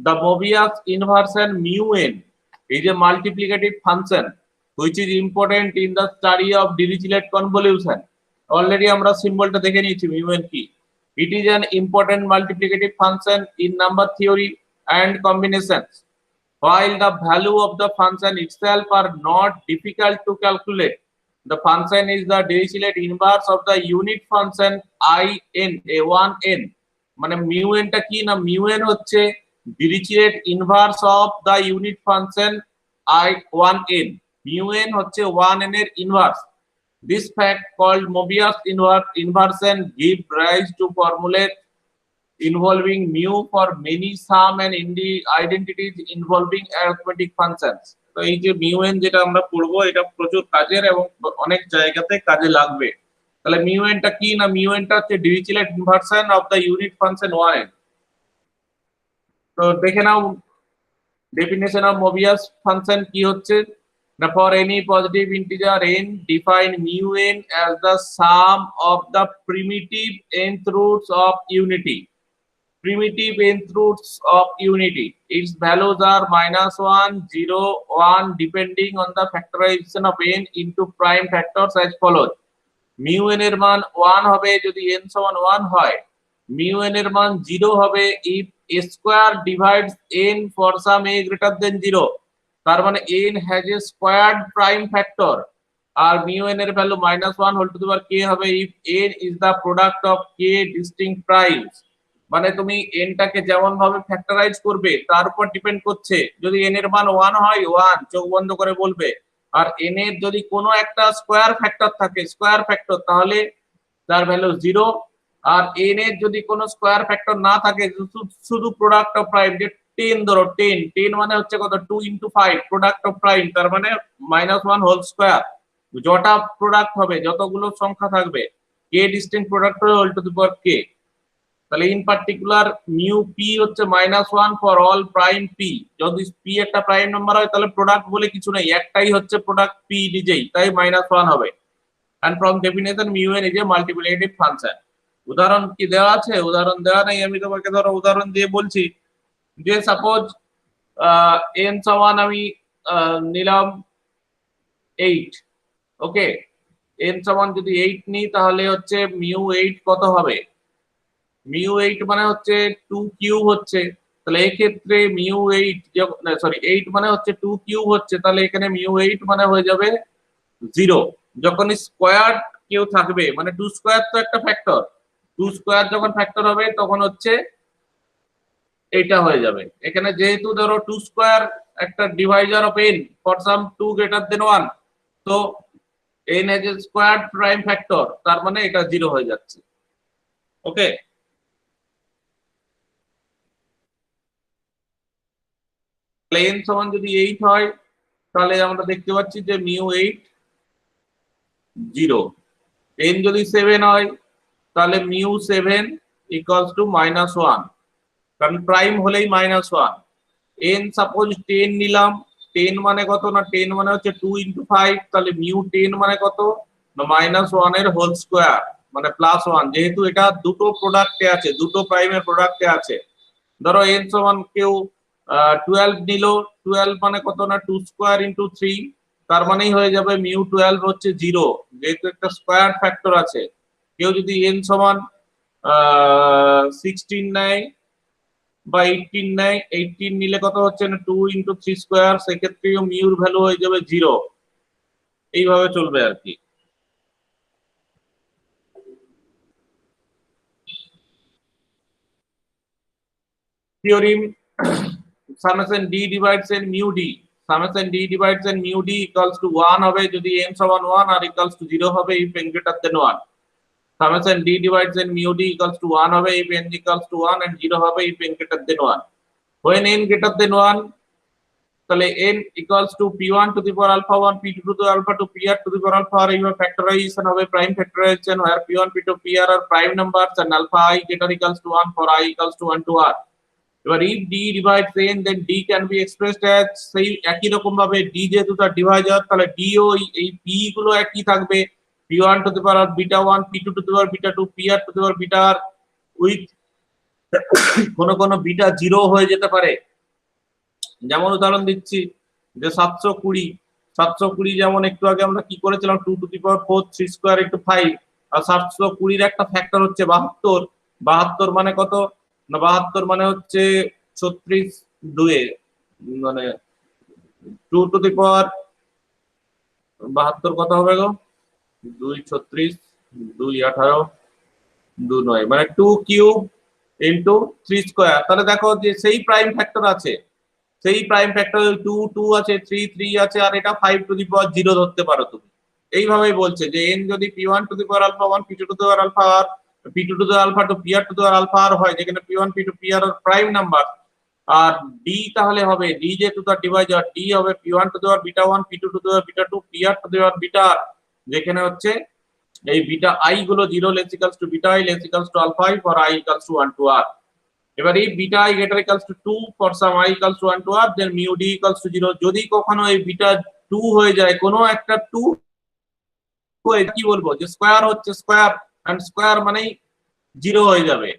The Mobius inversion mu n is a multiplicative function which is important in the study of Dirichlet convolution. Already আমরা সিম্বলটা দেখে নিয়েছি mu n কি। It is an important multiplicative function in number theory and combinations. While the value of the function itself are not difficult to calculate, the function is the Dirichlet inverse of the unit function in a1n, মানে mu n টা কি না, mu n হচ্ছে Dirichlet inverse of the unit function i1n, mu n হচ্ছে 1n এর inverse. This fact called Mobius inversion give rise to formulate involving mu for many sum and identities involving arithmetic functions. তো এই যে mu n যেটা আমরা পড়বো এটা প্রচুর কাজের এবং অনেক জায়গাতে কাজে লাগবে। তাহলে mu n টা কি না, mu n টা হচ্ছে Dirichlet inversion of the unit function 1n। তো দেখে নাও ডেফিনেশন অফ মোবিয়াস ফাংশন কি হচ্ছে না, for any positive integer n define mu n as the sum of the primitive nth roots of unity. Primitive nth roots of unity, its values are -1, 0, 1 depending on the factorization of n into prime factors as follows. mu n এর মান 1 হবে যদি n সমান 1 হয়, mu n এর মান 0 হবে if a square divides n for some a greater than 0, তার মানে n has a squared prime factor, আর mu n এর value -1 whole to the power k হবে if n is the product of k distinct primes। মানে তুমি n টাকে যেমন ভাবে ফ্যাক্টরাইজ করবে তার উপর ডিপেন্ড করছে। যদি n এর মান 1 হয় 1 চোখ বন্ধ করে বলবে, আর n এর যদি কোনো একটা স্কয়ার ফ্যাক্টর থাকে স্কয়ার ফ্যাক্টর তাহলে তার ভ্যালু 0, আর n এর যদি কোনো স্কয়ার ফ্যাক্টর না থাকে শুধু প্রোডাক্ট অফ প্রাইম, যে 10 ধরো 10 মানে হচ্ছে কত 2 × 5 প্রোডাক্ট অফ প্রাইম, তার মানে -1 হোল স্কয়ার। যটা প্রোডাক্ট হবে যতগুলো সংখ্যা থাকবে k ডিস্টিংক্ট প্রোডাক্ট হবে whole to the power k। তাহলে ইন পার্টিকুলার মিউ পি হচ্ছে -1 ফর অল প্রাইম পি। যদি পি একটা প্রাইম নাম্বার হয় তাহলে প্রোডাক্ট বলে কিছু নেই, একটাই হচ্ছে প্রোডাক্ট পি নিজেই, তাই -1 হবে। And from definition mu n is a multiplicative function. উদাহরণ কি দেওয়া আছে? উদাহরণ দেওয়া নেই, আমি তোমাকে ধরো উদাহরণ দিয়ে বলছি যে সাপোজ n সমান আমি নিলাম 8, ওকে, n সমান যদি 8 নিই তাহলে হচ্ছে মিউ 8 কত হবে, মিউ 8 মানে হচ্ছে 2 কিউব হচ্ছে, তাহলে এই ক্ষেত্রে মিউ 8 সরি 8 মানে হচ্ছে 2 কিউব হচ্ছে, তাহলে এখানে মিউ 8 মানে হয়ে যাবে 0। যখন স্কয়ার কেউ থাকবে মানে 2 স্কয়ার তো একটা ফ্যাক্টর, 2 স্কয়ার যখন ফ্যাক্টর হবে তখন হচ্ছে এটা হয়ে যাবে। এখানে যেহেতু ধরো 2 স্কয়ার একটা Deviser of n for some 2 greater than 1, তো n as a squared prime factor, তার মানে এটা 0 হয়ে যাচ্ছে। ওকে, তাহলে n সমান যদি 8 হয় তাহলে আমরা দেখতে পাচ্ছি যে মিউ 8 0। n যদি 7 হয় তাহলে মিউ 7 ইকুয়ালস টু -1, কারণ প্রাইম হলেই -1। n সাপোজ 10 নিলাম, 10 মানে কত না 10 মানে হচ্ছে 2 × 5, তাহলে মিউ 10 মানে কত না -1 এর হোল স্কয়ার মানে +1, যেহেতু এটা দুটো প্রোডাক্টে আছে, দুটো প্রাইমের প্রোডাক্টে আছে। ধরো n সমান কেউ 12 নিল, 12 মানে কত না 2 স্কয়ার × 3, তার মানেই হয়ে যাবে মিউ 12 হচ্ছে 0, যেহেতু একটা স্কয়ার ফ্যাক্টর আছে। কেউ যদি n সমান 16 নেয় বা 18 নেয়, 18 নিলে কত হচ্ছে না 2 × 3 স্কয়ার, সেক্ষেত্রেও মিউর ভ্যালু হয়ে যাবে 0। এইভাবে চলবে আর কি। Theorem summation d divides n mu d, summation d divides n mu d equals to 1 হবে যদি n সমান 1 আর equals to 0 হবে if n greater than 1। summation d divides n mu d equals to 1 হবে if n equals to 1 and 0 হবে if n greater than 1। when n greater than 1 তাহলে n equals to p1 to the power alpha 1 p2 to the alpha 2 pr to the power alpha r, এইভাবে ফ্যাক্টরাইজেশন হবে, prime factorisation where p1 p2 pr are prime numbers and alpha I greater equals to 1 for I equals to 1 to r। এবার if d divides n then d can be expressed as, সেই একই রকম ভাবে d যেহেতু তার ডিভাইজার তাহলে d ও এই p গুলো একই থাকবে, p1 to the power beta 1 p2 to the power beta 2 pr to the power beta r with কোন বিটা 0 হয়ে যেতে পারে। যেমন উদাহরণ দিচ্ছি যে 720 যেমন একটু আগে আমরা কি করেছিলাম 2 to the power 4 3 স্কয়ার × 5, আর 720 এর একটা ফ্যাক্টর হচ্ছে 72, 72 মানে কত না 72 মানে হচ্ছে 36 2 মানে 2 to the power 72 কত হবে গো, 2 36 2 18 2 9 মানে 2 কিউব × 3 স্কয়ার। তাহলে দেখো যে সেই প্রাইম ফ্যাক্টর আছে, সেই প্রাইম ফ্যাক্টর 2 2 আছে 3 3 আছে, আর এটা 5 টু দি পাওয়ার 0 ধরতে পারো তুমি। এইভাবেই বলছে যে n যদি p1 to the power alpha 1 p2 to the power alpha r p2 to the alpha to pr to the alpha r হয়, যেখানে p1 p2 pr আর প্রাইম নাম্বার। আর d তাহলে হবে d যেহেতু তার ডিভাইজার, d হবে p1 to the beta 1 p2 to the beta 2 pr to the beta r, যেখানে হচ্ছে এই বিটা i গুলো 0 less equals to beta i less equals to alpha i for i equals to 1 to r। এবার এই beta i greater equals to 2 for some i equals to 1 to r, then mu d equals to 0। যদি কখনো এই বিটা 2 হয়ে যায়, কোনো একটা 2 হয়ে, কি বলবো যে স্কয়ার হচ্ছে স্কয়ার, এন্ড স্কয়ার মানেই 0 হয়ে যাবে,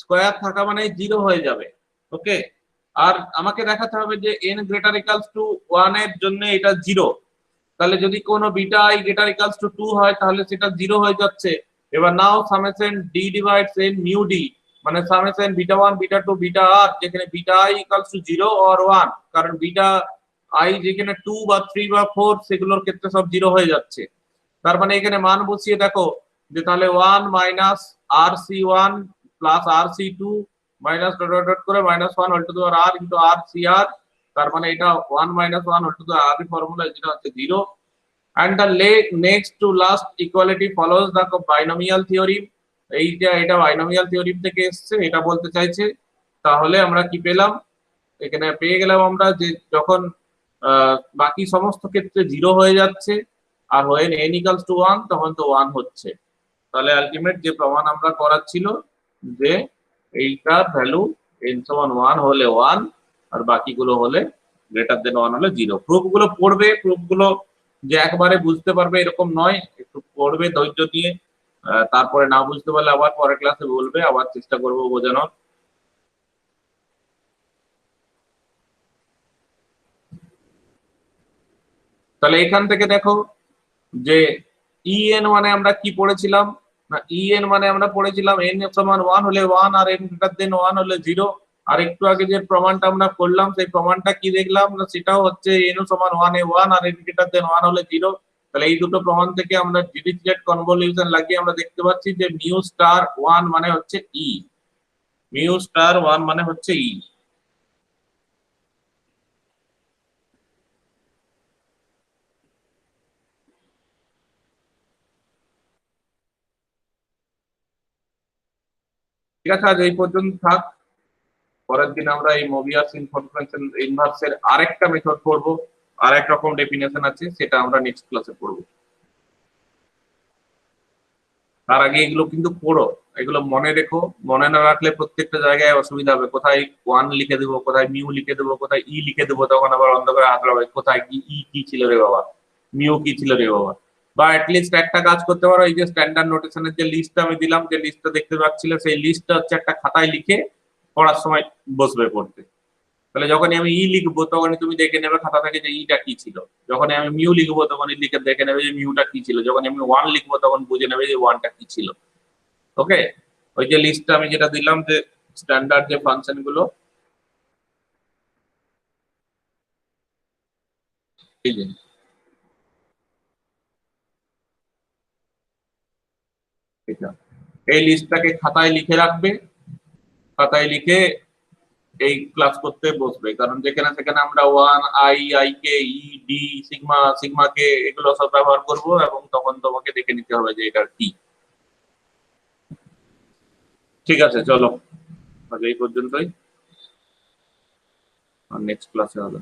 স্কয়ার থাকা মানে 0 হয়ে যাবে। ওকে, আর আমাকে দেখাতে হবে যে n greater equals to 1 এর জন্য এটা 0, তাহলে যদি কোনো beta i greater equals to 2 হয় তাহলে সেটা 0 হয়ে যাচ্ছে। এবার নাও summation d divides n mu d, মানে summation beta 1 beta 2 beta r, যেখানে beta i equals to 0 or 1, কারণ বিটা i যেখানে 2 বা 3 বা 4 সেগুলোর ক্ষেত্রে সব 0 হয়ে যাচ্ছে। তার মানে এখানে মান বসিয়ে দেখো যে তাহলে 1 minus rc1 plus rc2 minus dot dot dot করে minus 1 whole to the power r into rcr, তার মানে এটা 1 minus 1 whole to the r এর ফর্মুলা, যেটা হচ্ছে 0। and the next to last equality follows the binomial theorem। এইটা এটা binomial theorem থেকে এসেছে, এটা বলতে চাইছে। তাহলে আমরা কি পেলাম, এখানে পেয়ে গেলাম আমরা যে যখন বাকি সমস্ত ক্ষেত্রে 0 হয়ে যাচ্ছে আর when n equals to 1 তখন তো 1 হচ্ছে। তাহলে আলটিমেট যে প্রমাণ আমরা করার ছিল যে এইটার ভ্যালু n সমান 1 হলে 1 আর বাকিগুলো হলে গ্রেটার দেন 1 হলে 0। প্রুফগুলো পড়বে, প্রুফগুলো যে একবারে বুঝতে পারবে এরকম নয়, একটু পড়বে ধৈর্য দিয়ে, তারপরে না বুঝতে পারলে আবার পরের ক্লাসে বলবে, আবার চেষ্টা করব বোঝানোর। তাহলে এখান থেকে দেখো যে en মানে আমরা কি পড়েছিলাম না, en মানে আমরা পড়েছিলাম n সমান 1 হলে 1 আর n গ্রেটার দেন 1 হলে 0। আর একটু আগে যে প্রমাণটা আমরা করলাম সেই প্রমাণটা কি দেখলাম না, সেটাও হচ্ছে n সমান 1 এ 1 আর n গ্রেটার দেন 1 হলে 0। তাহলে এই দুটো প্রমাণ থেকে আমরা ডিরিচলেট কনভলিউশন লাগিয়ে আমরা দেখতে পাচ্ছি যে মিউ স্টার 1 মানে হচ্ছে e, মিউ স্টার 1 মানে হচ্ছে e। ঠিক আছে, আজ এই পর্যন্ত থাক। পরের দিন আমরা এই মোবিয়াস ইনভার্সের আরেকটা মেথড পড়বো, আরেক রকম ডেফিনেশন আছে, সেটা আমরা নেক্সট ক্লাসে পড়বো। তার আগে এগুলো কিন্তু পড়ো, এগুলো মনে রেখো, মনে না রাখলে প্রত্যেকটা জায়গায় অসুবিধা হবে। কোথায় 1 লিখে দেবো, কোথায় মিউ লিখে দেবো, কোথায় ই লিখে দেবো, তখন আবার অন্ধকারে হাত হবে কোথায় কি ই কি ছিল রে বাবা, মিউ কি ছিল রে বাবা। বা অ্যাটলিস্ট একটা কাজ করতে পারো, এই যে স্ট্যান্ডার্ড নোটেশনের যে লিস্টটা আমি দিলাম, যে লিস্টটা দেখতে পাচ্ছিলে, সেই লিস্টটা হচ্ছে একটা খাতায় লিখে পড়ার সময় বসবে পড়তে। তাহলে যখনই আমি ই লিখবো তখনই তুমি দেখে নেবে খাতা থেকে যে ইটা কি ছিল, যখনই আমি মিউ লিখবো তখনই লিখে দেখে নেবে যে মিউটা কি ছিল, যখন আমি 1 লিখবো তখন বুঝে নেবে যে 1টা কি ছিল। ওকে, ওই যে লিস্টটা আমি যেটা দিলাম যে স্ট্যান্ডার্ড যে ফাংশন গুলো, এই যে এটা, এই লিস্টটাকে খাতায় লিখে রাখবে, খাতায় লিখে এই ক্লাস করতে বসবে, কারণ যেখানে সেখানে আমরা 1 I I K E D sigma sigma K এগুলো সব ব্যবহার করব, এবং তখন তোমাকে দেখে নিতে হবে যে এটা কি। ঠিক আছে, চলো আজ এই পর্যন্তই, আর নেক্সট ক্লাসে হবে।